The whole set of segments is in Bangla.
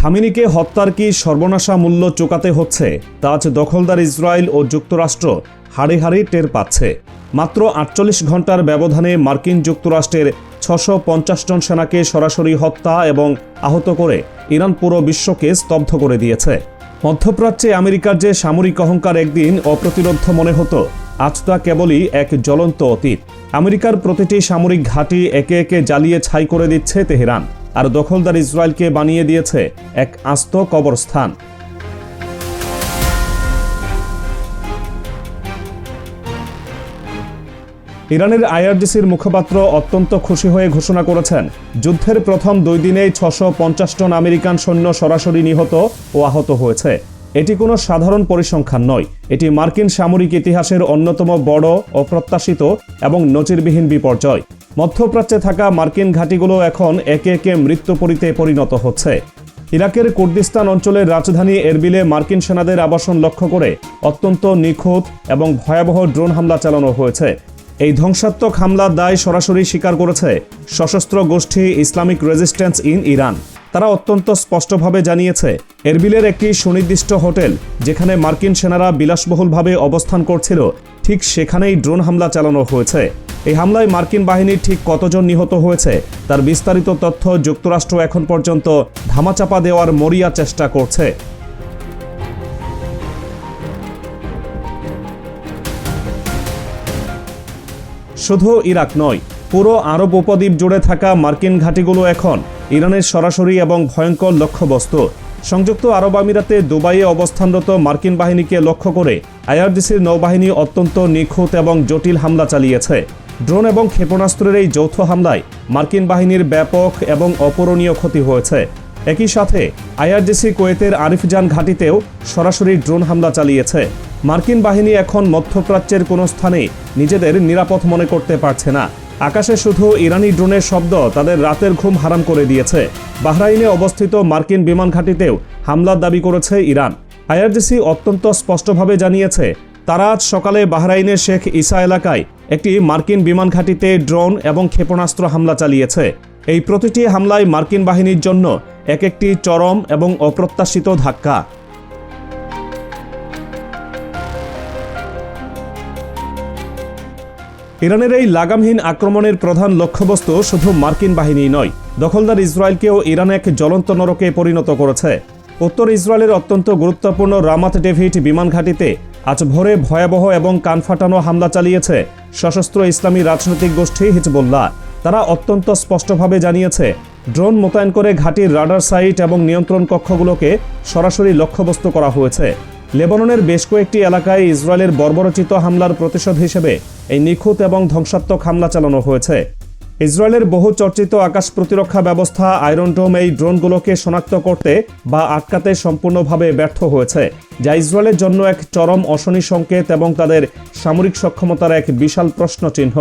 খামেনিকে হত্যার কি সর্বনাশা মূল্য চুকাতে হচ্ছে তা আজ দখলদার ইসরায়েল ও যুক্তরাষ্ট্র হাড়ে হাড়ে টের পাচ্ছে। মাত্র ৪৮ ঘন্টার ব্যবধানে মার্কিন যুক্তরাষ্ট্রের ৬৫০ জন সেনাকে সরাসরি হত্যা এবং আহত করে ইরান পুরো বিশ্বকে স্তব্ধ করে দিয়েছে। মধ্যপ্রাচ্যে আমেরিকার যে সামরিক অহংকার একদিন অপ্রতিরোধ্য মনে হতো, আজ তা কেবলই এক জ্বলন্ত অতীত। আমেরিকার প্রতিটি সামরিক ঘাঁটি একে একে জ্বালিয়ে ছাই করে দিচ্ছে তেহরান, আর দখলদার ইসরায়েলকে বানিয়ে দিয়েছে এক আস্ত কবরস্থান। ইরানের আইআরজিসির মুখপাত্র অত্যন্ত খুশি হয়ে ঘোষণা করেছেন, যুদ্ধের প্রথম 2 দিনেই ৬৫০ জন আমেরিকান সৈন্য সরাসরি নিহত ও আহত হয়েছে। এটি কোনো সাধারণ পরিসংখ্যান নয়, এটি মার্কিন সামরিক ইতিহাসের অন্যতম বড়, অপ্রত্যাশিত এবং নজিরবিহীন বিপর্যয়। মধ্যপ্রাচ্যে থাকা মার্কিন ঘাঁটিগুলো এখন একে একে মৃত্যুপরিতে পরিণত হচ্ছে। ইরাকের কুর্দিস্তান অঞ্চলের রাজধানী এরবিলে মার্কিন সেনাদের আবাসন লক্ষ্য করে অত্যন্ত নিখুঁত এবং ভয়াবহ ড্রোন হামলা চালানো হয়েছে। এই ধ্বংসাত্মক হামলার দায় সরাসরি স্বীকার করেছে সশস্ত্র গোষ্ঠী ইসলামিক রেজিস্ট্যান্স ইন ইরান। তারা অত্যন্ত স্পষ্টভাবে জানিয়েছে, এরবিলের একটি সুনির্দিষ্ট হোটেল, যেখানে মার্কিন সেনারা বিলাসবহুলভাবে অবস্থান করছিল, ঠিক সেখানেই ড্রোন হামলা চালানো হয়েছে। এই হামলায় মার্কিন বাহিনীর ঠিক কতজন নিহত হয়েছে তার বিস্তারিত তথ্য যুক্তরাষ্ট্র এখন পর্যন্ত ধামাচাপা দেওয়ার মরিয়া চেষ্টা করছে। শুধু ইরাক নয়, পুরো আরব উপদ্বীপ জুড়ে থাকা মার্কিন ঘাঁটিগুলো এখন ইরানের সরাসরি এবং ভয়ঙ্কর লক্ষ্যবস্তু। সংযুক্ত আরব আমিরাতে দুবাইয়ে অবস্থানরত মার্কিন বাহিনীকে লক্ষ্য করে আইআরজিসির নৌবাহিনী অত্যন্ত নিখুঁত এবং জটিল হামলা চালিয়েছে। ড্রোন এবং ক্ষেপণাস্ত্রের এই যৌথ হামলায় মার্কিন বাহিনীর ব্যাপক এবং অপূরণীয় ক্ষতি হয়েছে। একই সাথে আইআরজিসি কুয়েতের আরিফজান ঘাঁটিতেও সরাসরি ড্রোন হামলা চালিয়েছে। মার্কিন বাহিনী এখন মধ্যপ্রাচ্যের কোনো স্থানে নিজেদের নিরাপদ মনে করতে পারছে না। আকাশে শুধু ইরানি ড্রোনের শব্দ তাদের রাতের ঘুম হারাম করে দিয়েছে। বাহরাইনে অবস্থিত মার্কিন বিমান ঘাঁটিতেও হামলার দাবি করেছে ইরান। আইআরজিসি অত্যন্ত স্পষ্টভাবে জানিয়েছে, তারা আজ সকালে বাহরাইনের শেখ ইসা এলাকায় একটি মার্কিন বিমান ঘাঁটিতে ড্রোন এবং ক্ষেপণাস্ত্র হামলা চালিয়েছে। এই প্রতিটি হামলায় মার্কিন বাহিনীর জন্য এক একটি চরম এবং অপ্রত্যাশিত ধাক্কা। ইরানের এই লাগামহীন আক্রমণের প্রধান লক্ষ্যবস্তু শুধু মার্কিন বাহিনী নয়, দখলদার ইসরায়েলকেও ইরান এক জ্বলন্ত নরকে পরিণত করেছে। উত্তর ইসরায়েলের অত্যন্ত গুরুত্বপূর্ণ রামাত ডেভিড বিমান ঘাঁটিতে আজ ভোরে ভয়াবহ এবং কানফাটানো হামলা চালিয়েছে সশস্ত্র ইসলামী রাজনৈতিক গোষ্ঠী হিজবুল্লাহ। তারা অত্যন্ত স্পষ্টভাবে জানিয়েছে, ড্রোন মোতায়েন করে ঘাঁটির রাডার সাইট এবং নিয়ন্ত্রণ কক্ষগুলোকে সরাসরি লক্ষ্যবস্তু করা হয়েছে। লেবাননের বেশ কয়েকটি এলাকায় ইসরায়েলের বর্বরোচিত হামলার প্রতিশোধ হিসেবে এই নিখুঁত এবং ধ্বংসাত্মক হামলা চালানো হয়েছে। ইসরায়েলের বহু চর্চিত আকাশ প্রতিরক্ষা ব্যবস্থা আয়রন ডোম এই ড্রোনগুলোকে শনাক্ত করতে বা আটকাতে সম্পূর্ণভাবে ব্যর্থ হয়েছে, যা ইসরায়েলের জন্য এক চরম অশনি সংকেত এবং তাদের সামরিক সক্ষমতার এক বিশাল প্রশ্নচিহ্ন।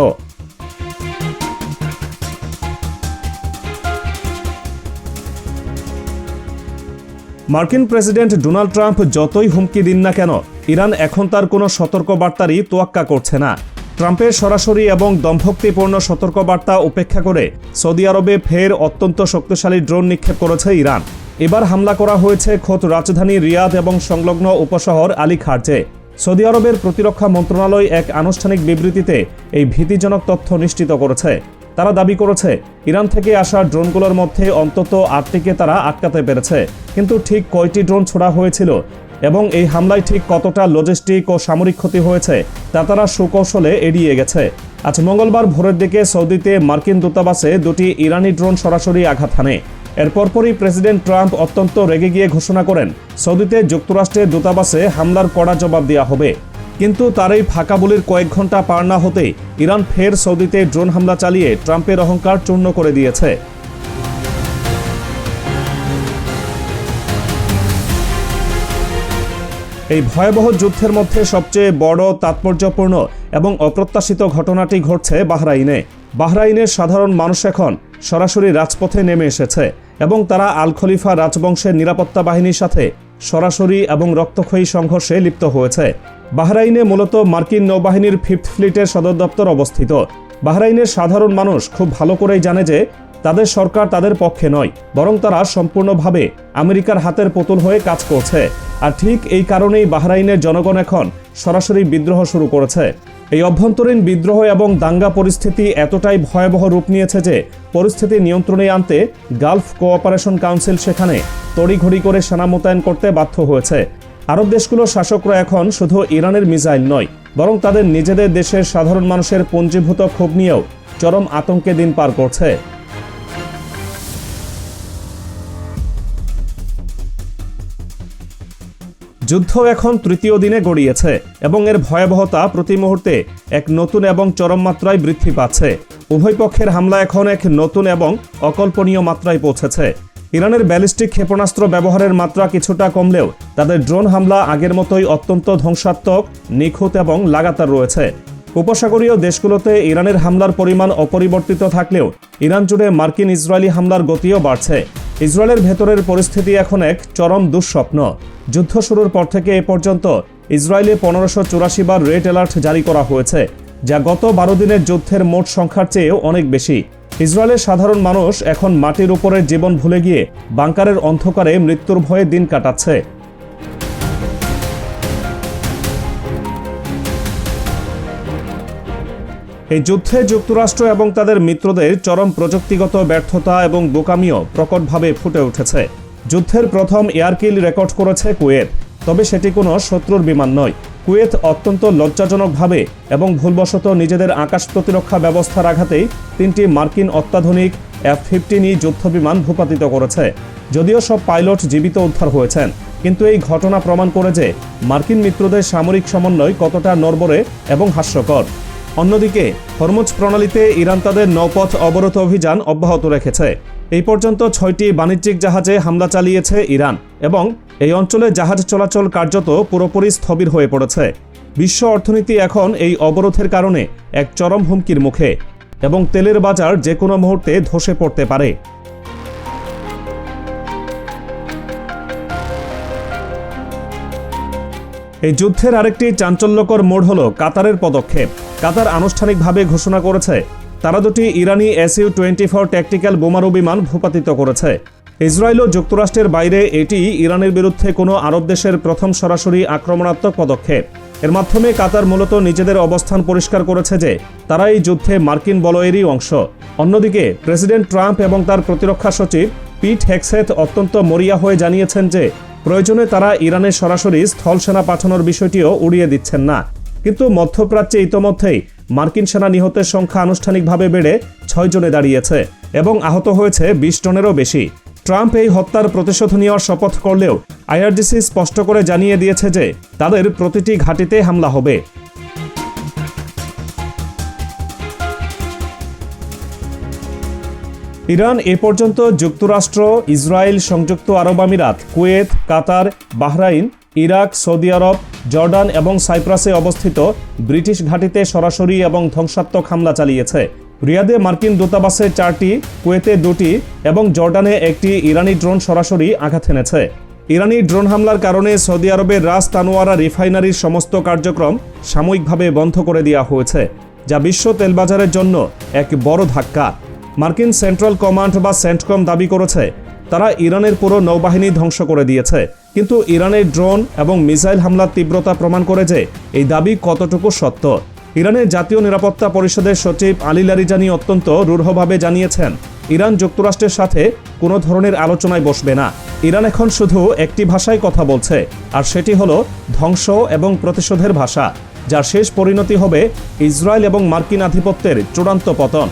মার্কিন প্রেসিডেন্ট ডোনাল্ড ট্রাম্প যতই হুমকি দিন না কেন, ইরান এখন তার কোনো সতর্কবার্তারই তোয়াক্কা করছে না। ট্রাম্পের সরাসরি এবং দম্ভক্তিপূর্ণ সতর্কবার্তা উপেক্ষা করে সৌদি আরবে ফের অত্যন্ত শক্তিশালী ড্রোন নিক্ষেপ করেছে ইরান। এবার হামলা করা হয়েছে খোদ রাজধানী রিয়াদ এবং সংলগ্ন উপশহর আলী খার্জে। সৌদি আরবের প্রতিরক্ষা মন্ত্রণালয় এক আনুষ্ঠানিক বিবৃতিতে এই ভীতিজনক তথ্য নিশ্চিত করেছে। তারা দাবি করেছে, ইরান থেকে আসা ড্রোনগুলোর মধ্যে অন্তত 8টিকে তারা আটকাতে পেরেছে, কিন্তু ঠিক কয়টি ড্রোন ছোড়া হয়েছিল এবং এই হামলায় ঠিক কতটা লজিস্টিক ও সামরিক ক্ষতি হয়েছে তা তারা সুকৌশলে এড়িয়ে গেছে। আজ মঙ্গলবার ভোরের দিকে সৌদিতে মার্কিন দূতাবাসে 2টি ইরানি ড্রোন সরাসরি আঘাত হানে। এর পরপরই প্রেসিডেন্ট ট্রাম্প অত্যন্ত রেগে গিয়ে ঘোষণা করেন, সৌদিতে যুক্তরাষ্ট্রের দূতাবাসে হামলার কড়া জবাব দেওয়া হবে। কিন্তু তার এই ফাঁকা বলির কয়েক ঘন্টা পার না হতেই ইরান ফের সৌদিতে ড্রোন হামলা চালিয়ে ট্রাম্পের অহংকার চূর্ণ করে দিয়েছে। এই ভয়াবহ যুদ্ধের মধ্যে সবচেয়ে বড়, তাৎপর্যপূর্ণ এবং অপ্রত্যাশিত ঘটনাটি ঘটছে বাহরাইনে। বাহরাইনের সাধারণ মানুষ এখন সরাসরি রাজপথে নেমে এসেছে এবং তারা আল খলিফা রাজবংশের নিরাপত্তা বাহিনীর সাথে সরাসরি এবং রক্তক্ষয়ী সংঘর্ষে লিপ্ত হয়েছে। বাহরাইনে মূলত মার্কিন নৌবাহিনীর 5th ফ্লিটের সদর দপ্তর অবস্থিত। বাহরাইনের সাধারণ মানুষ খুব ভালো করেই জানে যে তাদের সরকার তাদের পক্ষে নয়, বরং তারা সম্পূর্ণভাবে আমেরিকার হাতের পুতুল হয়ে কাজ করছে। আর ঠিক এই কারণেই বাহরাইনের জনগণ এখন সরাসরি বিদ্রোহ শুরু করেছে। এই অভ্যন্তরীণ বিদ্রোহ এবং দাঙ্গা পরিস্থিতি এতটাই ভয়াবহ রূপ নিয়েছে যে পরিস্থিতি নিয়ন্ত্রণে আনতে গালফ কোঅপারেশন কাউন্সিল সেখানে তড়িঘড়ি করে সেনা মোতায়েন করতে বাধ্য হয়েছে। আরব দেশগুলোর শাসকরা এখন শুধু ইরানের মিসাইল নয়, বরং তাদের নিজেদের দেশের সাধারণ মানুষের পুঞ্জীভূত ক্ষোভ নিয়েও চরম আতঙ্কে দিন পার করছে। যুদ্ধ এখন তৃতীয় দিনে গড়িয়েছে এবং এর ভয়াবহতা প্রতি মুহূর্তে এক নতুন এবং চরম মাত্রায় বৃদ্ধি পাচ্ছে। উভয় পক্ষের হামলা এখন এক নতুন এবং অকল্পনীয় মাত্রায় পৌঁছেছে। ইরানের ব্যালিস্টিক ক্ষেপণাস্ত্র ব্যবহারের মাত্রা কিছুটা কমলেও তাদের ড্রোন হামলা আগের মতোই অত্যন্ত ধ্বংসাত্মক, নিখুঁত এবং লাগাতার রয়েছে। উপসাগরীয় দেশগুলোতে ইরানের হামলার পরিমাণ অপরিবর্তিত থাকলেও ইরান জুড়ে মার্কিন ইসরায়েলি হামলার গতিও বাড়ছে। ইসরায়েলের ভেতরের পরিস্থিতি এখন এক চরম দুঃস্বপ্ন। যুদ্ধ শুরুর পর থেকে এ পর্যন্ত ইসরায়েলে 1584 বার রেড অ্যালার্ট জারি করা হয়েছে, যা গত 12 দিনের যুদ্ধের মোট সংখ্যার চেয়েও অনেক বেশি। ইসরায়েলের সাধারণ মানুষ এখন মাটির উপরে জীবন ভুলে গিয়ে বাংকারের অন্ধকারে মৃত্যুর ভয়ে দিন কাটাচ্ছে। এই যুদ্ধে যুক্তরাষ্ট্র এবং তাদের মিত্রদের চরম প্রযুক্তিগত ব্যর্থতা এবং বোকামিও প্রকটভাবে ফুটে উঠেছে। যুদ্ধের প্রথম এয়ারকিল রেকর্ড করেছে কুয়েত, তবে সেটি কোনো শত্রুর বিমান নয়। কুয়েত অত্যন্ত লজ্জাজনকভাবে এবং ভুলবশত নিজেদের আকাশ প্রতিরক্ষা ব্যবস্থার আঘাতেই 3টি মার্কিন অত্যাধুনিক F-15 যুদ্ধবিমান ভূপাতিত করেছে। যদিও সব পাইলট জীবিত উদ্ধার হয়েছেন, কিন্তু এই ঘটনা প্রমাণ করে যে মার্কিন মিত্রদের সামরিক সমন্বয় কতটা নড়বড়ে এবং হাস্যকর। অন্যদিকে হরমুজ প্রণালীতে ইরান তাদের নৌপথ অবরোধ অভিযান অব্যাহত রেখেছে। এই পর্যন্ত 6টি বাণিজ্যিক জাহাজে হামলা চালিয়েছে ইরান এবং এই অঞ্চলে জাহাজ চলাচল কার্যত পুরোপুরি স্থবির হয়ে পড়েছে। বিশ্ব অর্থনীতি এখন এই অবরোধের কারণে এক চরম হুমকির মুখে এবং তেলের বাজার যে কোনো মুহূর্তে ধসে পড়তে পারে। এই যুদ্ধের আরেকটি চাঞ্চল্যকর মোড় হল কাতারের পদক্ষেপ। কাতার আনুষ্ঠানিকভাবে ঘোষণা করেছে তারা দুটি ইরানি Su-24 ট্যাকটিক্যাল বোমারু বিমান ভূপাতিত করেছে। ইসরায়েল ও যুক্তরাষ্ট্রের বাইরে এটি ইরানের বিরুদ্ধে কোনো আরব দেশের প্রথম সরাসরি আক্রমণাত্মক পদক্ষেপ। এর মাধ্যমে কাতার মূলত নিজেদের অবস্থান পরিষ্কার করেছে যে তারা এই যুদ্ধে মার্কিন বলয়েরই অংশ। অন্যদিকে প্রেসিডেন্ট ট্রাম্প এবং তার প্রতিরক্ষা সচিব পিট হেগসেথ অত্যন্ত মরিয়া হয়ে জানিয়েছেন যে প্রয়োজনে তারা ইরানে সরাসরি স্থল সেনা পাঠানোর বিষয়টিও উড়িয়ে দিচ্ছেন না। কিন্তু মধ্যপ্রাচ্যে ইতোমধ্যেই মার্কিন সেনা নিহতের সংখ্যা আনুষ্ঠানিকভাবে বেড়ে 6 জনে দাঁড়িয়েছে এবং আহত হয়েছে 20 টনেরও বেশি। ট্রাম্প এই হত্যার প্রতিশোধ নেওয়ার শপথ করলেও আইআরজিসি স্পষ্ট করে জানিয়ে দিয়েছে যে তাদের প্রতিটি ঘাঁটিতে হামলা হবে। ইরান এ পর্যন্ত যুক্তরাষ্ট্র, ইসরায়েল, সংযুক্ত আরব আমিরাত, কুয়েত, কাতার, বাহরাইন, ইরাক, সৌদি আরব, জর্ডান এবং সাইপ্রাসে অবস্থিত ব্রিটিশ ঘাঁটিতে সরাসরি এবং ধ্বংসাত্মক হামলা চালিয়েছে। রিয়াদে মার্কিন দূতাবাসে 4টি, কুয়েতে 2টি এবং জর্ডানে একটি ইরানি ড্রোন সরাসরি আঘাত এনেছে। ইরানি ড্রোন হামলার কারণে সৌদি আরবের রাস তানোয়ারা রিফাইনারির সমস্ত কার্যক্রম সাময়িকভাবে বন্ধ করে দেওয়া হয়েছে, যা বিশ্ব তেলবাজারের জন্য এক বড় ধাক্কা। মার্কিন সেন্ট্রাল কমান্ড বা সেন্টকম দাবি করেছে তারা ইরানের পুরো নৌবাহিনী ধ্বংস করে দিয়েছে, কিন্তু ইরানের ড্রোন এবং মিসাইল হামলার তীব্রতা প্রমাণ করে যে এই দাবি কতটুকু সত্য। ইরানের জাতীয় নিরাপত্তা পরিষদের সচিব আলী লারিজানি অত্যন্ত রূঢ়ভাবে জানিয়েছেন ইরান যুক্তরাষ্ট্রের সাথে কোনো ধরনের আলোচনায় বসবে না। ইরান এখন শুধু একটি ভাষায় কথা বলছে, আর সেটি হলো ধ্বংস এবং প্রতিশোধের ভাষা, যার শেষ পরিণতি হবে ইসরায়েল এবং মার্কিন আধিপত্যের চূড়ান্ত পতন।